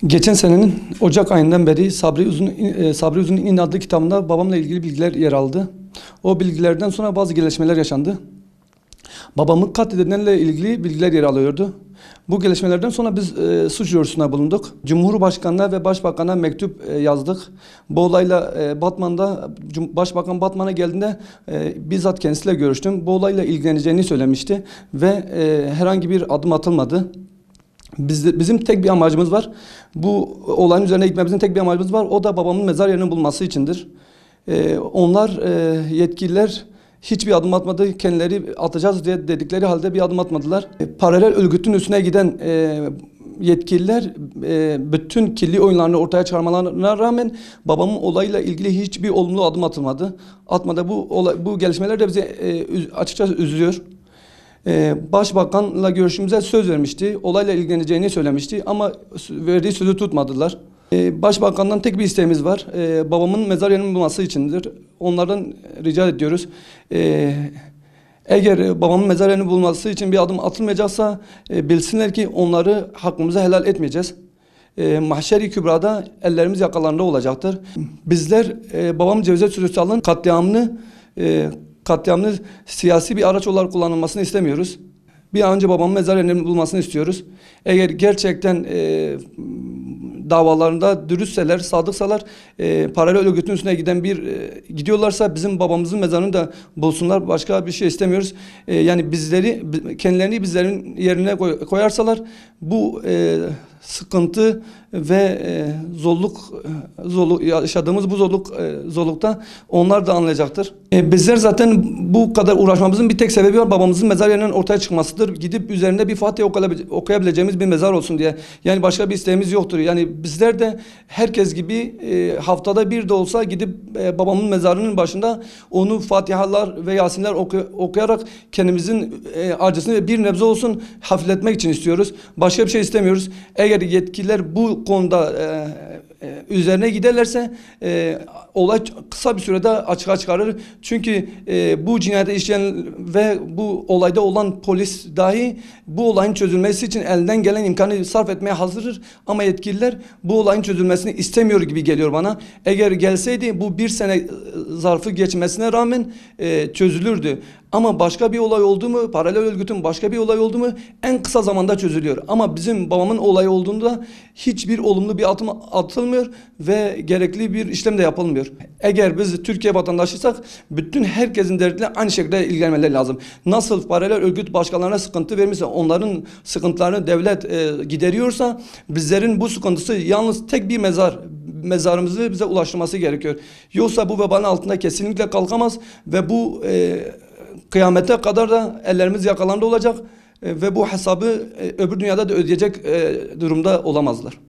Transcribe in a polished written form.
Geçen senenin Ocak ayından beri Sabri Uzun'un adlı kitabında babamla ilgili bilgiler yer aldı. O bilgilerden sonra bazı gelişmeler yaşandı. Babamı katledenlerle ilgili bilgiler yer alıyordu. Bu gelişmelerden sonra biz suç duyurusunda bulunduk. Cumhurbaşkanına ve Başbakan'a mektup yazdık. Bu olayla Batman'da Başbakan Batman'a geldiğinde bizzat kendisiyle görüştüm. Bu olayla ilgileneceğini söylemişti ve herhangi bir adım atılmadı. Bizim tek bir amacımız var. Bu olayın üzerine gitmemizin tek bir amacımız var. O da babamın mezar yerinin bulması içindir. Onlar yetkililer hiçbir adım atmadı. Kendileri atacağız diye dedikleri halde bir adım atmadılar. Paralel örgütün üstüne giden yetkililer bütün kirli oyunlarını ortaya çıkarmalarına rağmen babamın olayla ilgili hiçbir olumlu adım atmadı. Bu gelişmeler de bizi açıkçası üzüyor. Başbakanla görüşümüze söz vermişti. Olayla ilgileneceğini söylemişti ama verdiği sözü tutmadılar. Başbakandan tek bir isteğimiz var. Babamın mezar yerinin bulması içindir. Onlardan rica ediyoruz. Eğer babamın mezar yerinin bulması için bir adım atılmayacaksa bilsinler ki onları hakkımıza helal etmeyeceğiz. Mahşer-i Kübra'da ellerimiz yakalarında olacaktır. Bizler babamın Cevdet Sürüsal'ın katliamını siyasi bir araç olarak kullanılmasını istemiyoruz. Bir an önce babamın mezar yerinin bulmasını istiyoruz. Eğer gerçekten davalarında dürüstseler, sadıksalar, paralel örgütün üstüne gidiyorlarsa bizim babamızın mezarını da bulsunlar. Başka bir şey istemiyoruz. Yani kendilerini bizlerin yerine koyarsalar bu sıkıntı ve yaşadığımız bu zorlukta onlar da anlayacaktır. Bizler zaten bu kadar uğraşmamızın bir tek sebebi var. Babamızın mezar yerinin ortaya çıkmasıdır. Gidip üzerinde bir Fatiha okuyabileceğimiz bir mezar olsun diye. Yani başka bir isteğimiz yoktur. Yani bizler de herkes gibi haftada bir de olsa gidip babamın mezarının başında onu Fatihalar ve Yasinler okuyarak kendimizin acısını ve bir nebze olsun hafifletmek için istiyoruz. Başka bir şey istemiyoruz. Eğer yetkililer bu konuda üzerine giderlerse olay kısa bir sürede açığa çıkarır. Çünkü bu cinayeti işleyen ve bu olayda olan polis dahi bu olayın çözülmesi için elinden gelen imkanı sarf etmeye hazırdır. Ama yetkililer bu olayın çözülmesini istemiyor gibi geliyor bana. Eğer gelseydi bu bir sene zarfı geçmesine rağmen çözülürdü. Ama başka bir olay oldu mu, paralel örgütün başka bir olay oldu mu en kısa zamanda çözülüyor. Ama bizim babamın olayı olduğunda hiçbir olumlu bir adım atılmıyor ve gerekli bir işlem de yapılmıyor. Eğer biz Türkiye vatandaşıysak bütün herkesin derdiyle aynı şekilde ilgilenmeleri lazım. Nasıl paralel örgüt başkalarına sıkıntı vermişse onların sıkıntılarını devlet gideriyorsa bizlerin bu sıkıntısı yalnız tek bir mezarımızı bize ulaştırması gerekiyor. Yoksa bu vebanın altında kesinlikle kalkamaz ve bu kıyamete kadar da ellerimiz yakalarında olacak ve bu hesabı öbür dünyada da ödeyecek durumda olamazlar.